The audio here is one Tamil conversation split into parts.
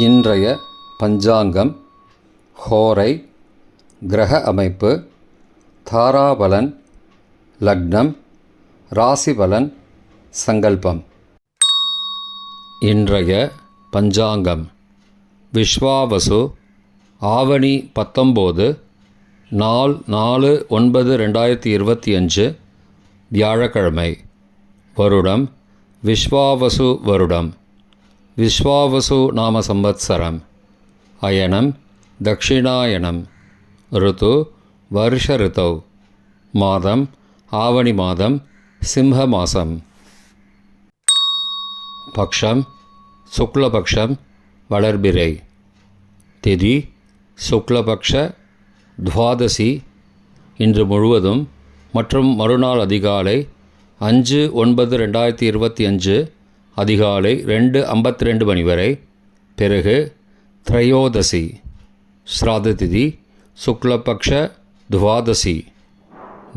இன்றைய பஞ்சாங்கம், ஹோரை, கிரக அமைப்பு, தாராபலன், லக்னம், ராசிபலன், சங்கல்பம். இன்றைய பஞ்சாங்கம் விஸ்வாவசு, ஆவணி 19, நாள் 4/9/2025, வியாழக்கிழமை. வருடம் விஸ்வாவசு வருடம். விஸ்வாவசு நாம சம்வத்சரம். அயனம் தக்ஷிணாயனம். ருத்து வருஷ ரிதௌ. மாதம் ஆவணி மாதம், சிம்ஹ மாசம். பக்ஷம் சுக்லபக்ஷம், வளர்பிறை. திதி சுக்லபக்ஷ துவாதசி, இன்று முழுவதும் மற்றும் மறுநாள் அதிகாலை 5/9/2025 அதிகாலை 2:52 மணி வரை. பிறகு திரையோதசி. ஸ்ராத திதி சுக்லபக்ஷ துவாதசி.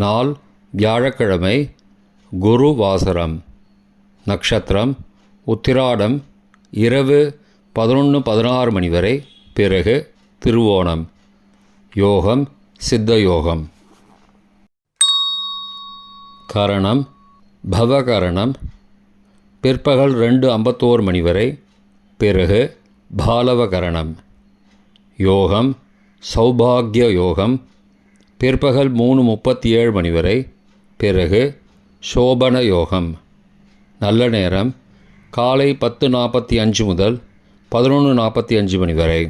நாள் வியாழக்கிழமை, குரு வாசரம். நக்ஷத்திரம் உத்திராடம், இரவு 11:16 மணி வரை. பிறகு திருவோணம். யோகம் சித்த யோகம். கரணம் பவகரணம். பிற்பகல் 2:51 மணி வரை. பிறகு பாலவகரணம். யோகம் சௌபாகிய யோகம். பிற்பகல் 3:37 மணி வரை. பிறகு சோபன யோகம். நல்ல நேரம் காலை 10:45 முதல் 11:45 மணி வரை.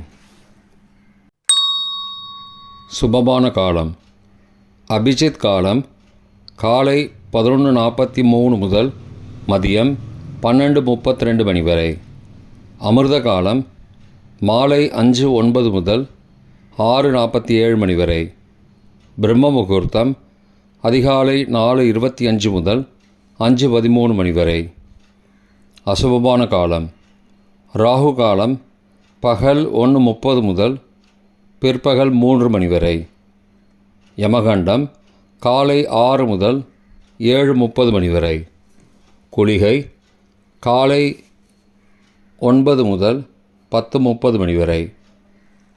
சுபமான காலம் அபிஜித் காலம் காலை 11:43 முதல் மதியம் 12:32 மணி வரை. அமிர்த காலம் மாலை 5:09 முதல் 6:47 மணி வரை. பிரம்ம முகூர்த்தம் அதிகாலை 4:25 முதல் 5:13 மணி வரை. அசுபமான காலம் ராகு காலம் பகல் 1:30 முதல் பிற்பகல் 3 மணி வரை. யமகண்டம் காலை 6 முதல் 7:30 மணி வரை. குளிகை காலை 9 முதல் 10:30 மணி வரை.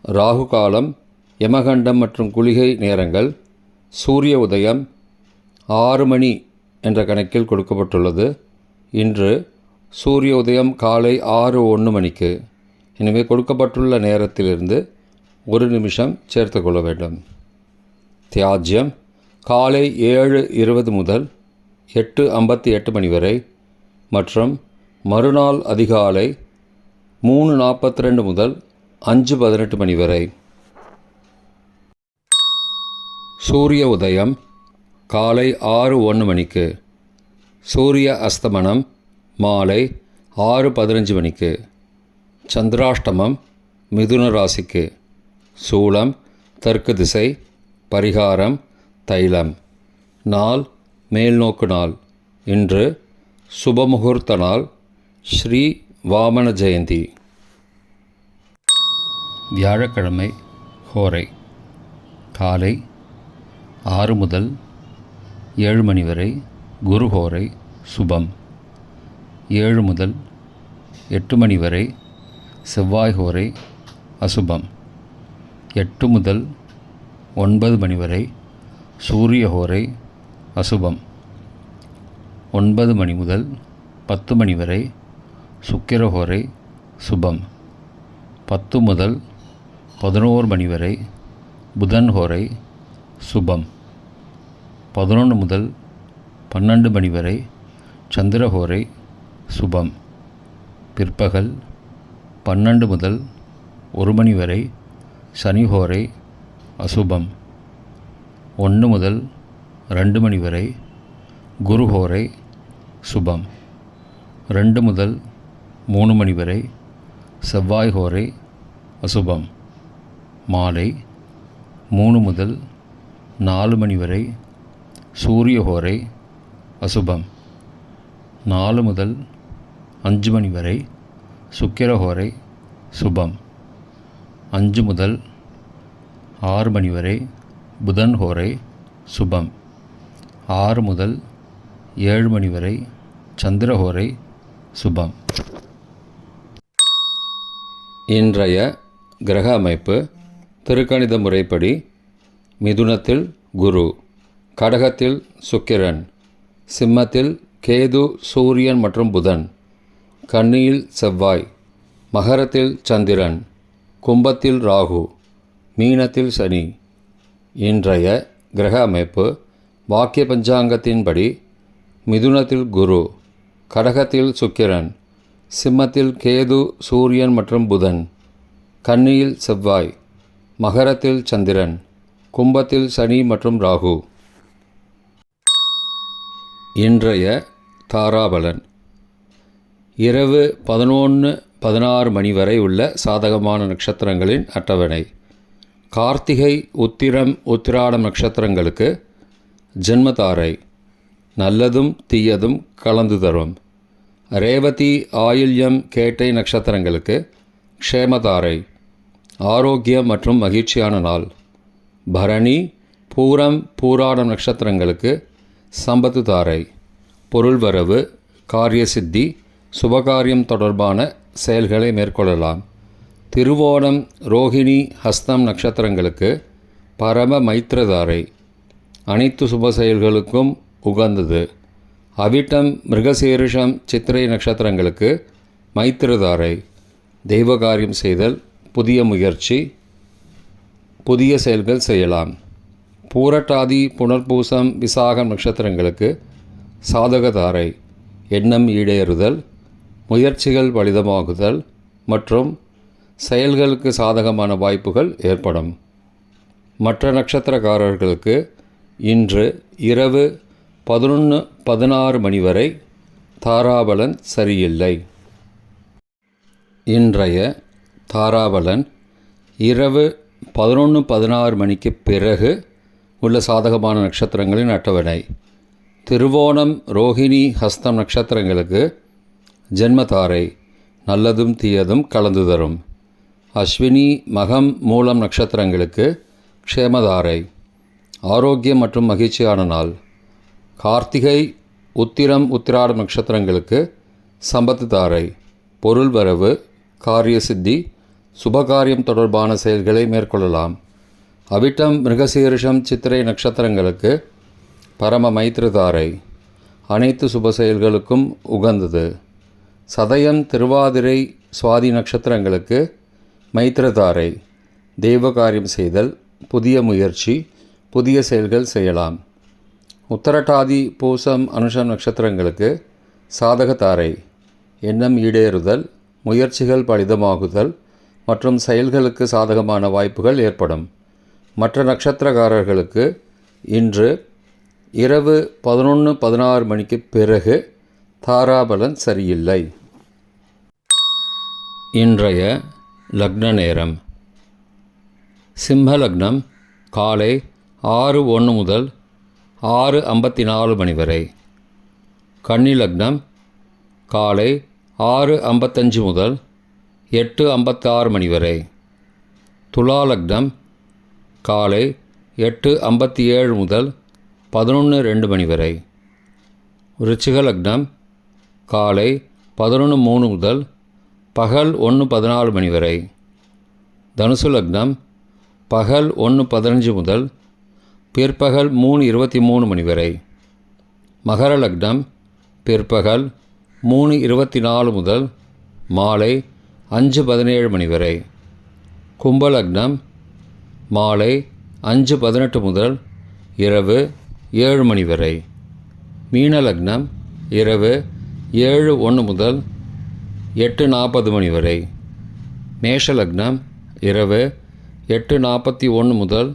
ராகு காலம், யமகண்டம் மற்றும் குளிகை நேரங்கள் சூரிய உதயம் 6 மணி என்ற கணக்கில் கொடுக்கப்பட்டுள்ளது. இன்று சூரிய உதயம் காலை 6:01 மணிக்கு. எனவே கொடுக்கப்பட்டுள்ள நேரத்திலிருந்து 1 நிமிஷம் சேர்த்து கொள்ள வேண்டும். தியாஜ்யம் காலை 7:20 முதல் 8:58 மணி வரை மற்றும் மறுநாள் அதிகாலை 3:42 முதல் 5:18 மணி வரை. சூரிய உதயம் காலை 6:01 மணிக்கு. சூரிய அஸ்தமனம் மாலை 6:15 மணிக்கு. சந்திராஷ்டமம் மிதுன ராசிக்கு. சூலம் தெற்கு திசை. பரிகாரம் தைலம். நாள் மேல்நோக்கு நாள். இன்று சுபமுகூர்த்த நாள். ஸ்ரீ வாமன ஜெயந்தி. வியாழக்கிழமை ஹோரை காலை 6 முதல் 7 மணி வரை குரு ஹோரை சுபம். 7 முதல் 8 மணி வரை செவ்வாய் ஹோரை அசுபம். 8 முதல் 9 மணி வரை சூரிய ஹோரை அசுபம். 9 மணி முதல் 10 மணி வரை சுக்கிர ஹோரை சுபம். 10 முதல் 11 மணி வரை புதன் ஹோரை சுபம். 11 முதல் 12 மணி வரை சந்திர ஹோரை சுபம். பிற்பகல் 12 முதல் 1 மணி வரை சனி ஹோரை அசுபம். 1 முதல் 2 மணி வரை குரு ஹோரை சுபம். 2 முதல் 3 மணி வரை செவ்வாய் ஹோரை அசுபம். மாலை 3 முதல் 4 மணி வரை சூரிய ஹோரை அசுபம். 4 முதல் 5 மணி வரை சுக்கிர ஹோரை சுபம். 5 முதல் 6 மணி வரை புதன் ஹோரை சுபம். 6 முதல் 7 மணி வரை சந்திர ஹோரை சுபம். இன்றைய கிரக அமைப்பு திருக்கணித முறைப்படி மிதுனத்தில் குரு, கடகத்தில் சுக்கிரன், சிம்மத்தில் கேது, சூரியன் மற்றும் புதன், கன்னியில் செவ்வாய், மகரத்தில் சந்திரன், கும்பத்தில் ராகு, மீனத்தில் சனி. இன்றைய கிரக அமைப்பு வாக்கிய பஞ்சாங்கத்தின்படி மிதுனத்தில் குரு, கடகத்தில் சுக்கிரன், சிம்மத்தில் கேது, சூரியன் மற்றும் புதன், கன்னியில் செவ்வாய், மகரத்தில் சந்திரன், கும்பத்தில் சனி மற்றும் ராகு. இன்றைய தாராபலன். இரவு 11:16 மணி வரை உள்ள சாதகமான நட்சத்திரங்களின் அட்டவணை. கார்த்திகை, உத்திரம், உத்திராடம் நட்சத்திரங்களுக்கு ஜென்மதாரை, நல்லதும் தீயதும் கலந்து தரும். ரேவதி, ஆயில்யம், கேட்டை நட்சத்திரங்களுக்கு க்ஷேமதாரை, ஆரோக்கியம் மற்றும் மகிழ்ச்சியான நாள். பரணி, பூரம், பூராடம் நட்சத்திரங்களுக்கு சம்பத்து தாரை, பொருள் வரவு, காரிய சித்தி, சுபகாரியம் தொடர்பான செயல்களை மேற்கொள்ளலாம். திருவோணம், ரோகிணி, ஹஸ்தம் நட்சத்திரங்களுக்கு பரம மைத்திரதாரை, அனைத்து சுப செயல்களுக்கும் உகந்தது. அவிட்டம், மிருகசீரிஷம், சித்திரை நட்சத்திரங்களுக்கு மைத்திரதாரை, தெய்வகாரியம் செய்தல், புதிய முயற்சி, புதிய செயல்கள் செய்யலாம். பூரட்டாதி, புனர்பூசம், விசாகம் நட்சத்திரங்களுக்கு சாதகதாரை, எண்ணம் ஈடேறுதல், முயற்சிகள் பலிதமாகுதல் மற்றும் செயல்களுக்கு சாதகமான வாய்ப்புகள் ஏற்படும். மற்ற நட்சத்திரக்காரர்களுக்கு இன்று இரவு 11:16 மணி வரை தாராபலன் சரியில்லை. இன்றைய தாராபலன் இரவு 11:16 மணிக்கு பிறகு உள்ள சாதகமான நட்சத்திரங்களின் அட்டவணை. திருவோணம், ரோகிணி, ஹஸ்தம் நட்சத்திரங்களுக்கு ஜென்மதாரை, நல்லதும் தீயதும் கலந்து தரும். அஸ்வினி, மகம், மூலம் நட்சத்திரங்களுக்கு க்ஷேமதாரை, ஆரோக்கியம் மற்றும் மகிழ்ச்சியான நாள். கார்த்திகை, உத்திரம், உத்திராடம் நட்சத்திரங்களுக்கு சம்பத்து தாரை, பொருள் வரவு, காரிய சித்தி, சுபகாரியம் தொடர்பான செயல்களை மேற்கொள்ளலாம். அவிட்டம், மிருகசீரிஷம், சித்திரை நட்சத்திரங்களுக்கு பரம மைத்திரதாரை, அனைத்து சுப செயல்களுக்கும் உகந்தது. சதயம், திருவாதிரை, சுவாதி நட்சத்திரங்களுக்கு மைத்திரதாரை, தெய்வகாரியம் செய்தல், புதிய முயற்சி, புதிய செயல்கள் செய்யலாம். உத்தரட்டாதி, பூசம், அனுஷம் நட்சத்திரங்களுக்கு சாதகதாரை, எண்ணம் ஈடேறுதல், முயற்சிகள் பலிதமாகுதல் மற்றும் செயல்களுக்கு சாதகமான வாய்ப்புகள் ஏற்படும். மற்ற நட்சத்திரக்காரர்களுக்கு இன்று இரவு 11:16 மணிக்கு பிறகு தாராபலன் சரியில்லை. இன்றைய லக்ன நேரம். சிம்ம லக்னம் காலை 6:01 முதல் 6:54 மணி வரை. கன்னி லக்னம் காலை 6:55 முதல் 8:56 மணி வரை. துலா லக்னம் காலை 8:57 முதல் 11:02 மணி வரை. விருச்சிக லக்னம் காலை 11:03 முதல் பகல் 1:14 மணி வரை. தனுசு லக்னம் பகல் 1:15 முதல் பிற்பகல் 3:23 மணி வரை. மகர லக்னம் பிற்பகல் 3:24 முதல் மாலை 5:17 மணி வரை. கும்ப லக்னம் மாலை 5:18 முதல் இரவு 7 மணி வரை. மீன லக்னம் இரவு 7:01 முதல் 8:40 மணி வரை. மேஷ லக்னம் இரவு 8:41 முதல்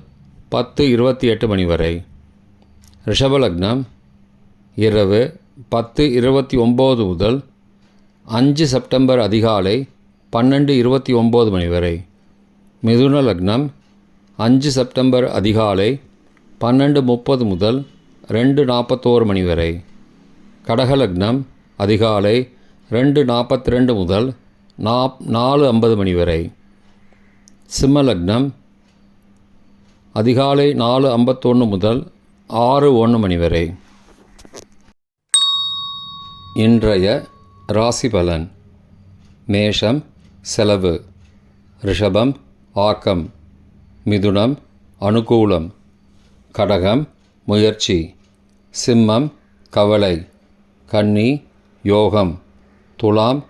10:28 மணி வரை. ரிஷப லக்னம் இரவு 10:29 முதல் 5 செப்டம்பர் அதிகாலை 12:29 மணி வரை. மிதுன லக்னம் 5 செப்டம்பர் அதிகாலை 12:30 முதல் 2:41 மணி வரை. கடக லக்னம் அதிகாலை 2:42 முதல் 4:50 மணி வரை. சிம்ம லக்னம் அதிகாலை 4:51 முதல் 6:01 மணி வரை. இன்றைய ராசி பலன். மேஷம் செலவு, ரிஷபம் ஆக்கம், மிதுனம் அனுகூலம், கடகம் முயற்சி, சிம்மம் கவலை, கன்னி யோகம், துலாம்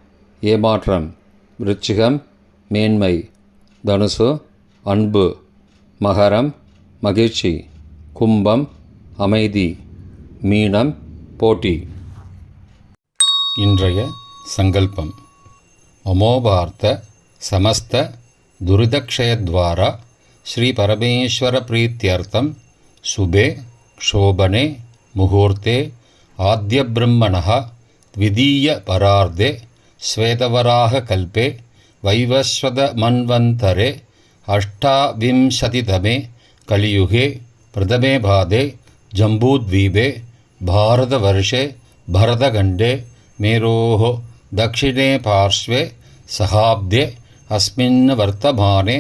ஏமாற்றம், விருச்சிகம் மேன்மை, தனுசு அன்பு, மகரம் மகிழ்ச்சி, கும்பம் அமைதி, மீனம் போட்டி. இன்றைய சங்கல்பம். மமோபார்த்த சமஸ்த துரிதக்ஷயத்வாரா ஸ்ரீ பரமேஸ்வர பிரீத்தியர்த்தம் சுபே க்ஷோபனே முகூர்த்தே ஆத்ய பிரம்மணः த்விதீய பரார்த்தே ஸ்வேதவராக கல்பே வைவஸ்வத மன்வந்தரே அஷ்டாவிம்சதிதமே கலியுகே பிரதமே பாதே ஜம்பூத்வீபே பாரதவர்ஷே பரதகண்டே மேரோः दक्षिणे पार्श्वे सहाब्दे अस्मिन् वर्तमाने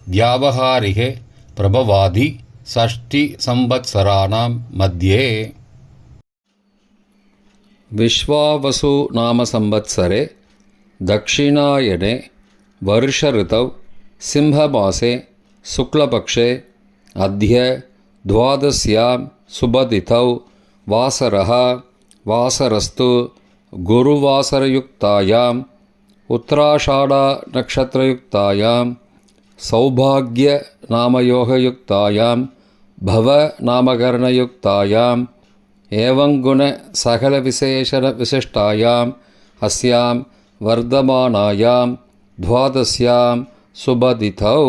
व्यावहारिके प्रभवादि षष्टिसंवत्सराणां मध्ये विश्वावसु नाम संवत्सरे दक्षिणायने वर्षऋतौ सिंहमासे शुक्लपक्षे अद्य द्वादश्यां शुभतिथौ वासरः वासरस्तु गुरुवासरयुक्तायां उत्तराषाढा नक्षत्रयुक्तायां सौभाग्यनामयोगयुक्तायां भवनामकरणयुक्तायां एवं गुणसकलविशेषणविशिष्टायाम् अस्यां वर्धमानायां द्वादश्यां शुभतिथौ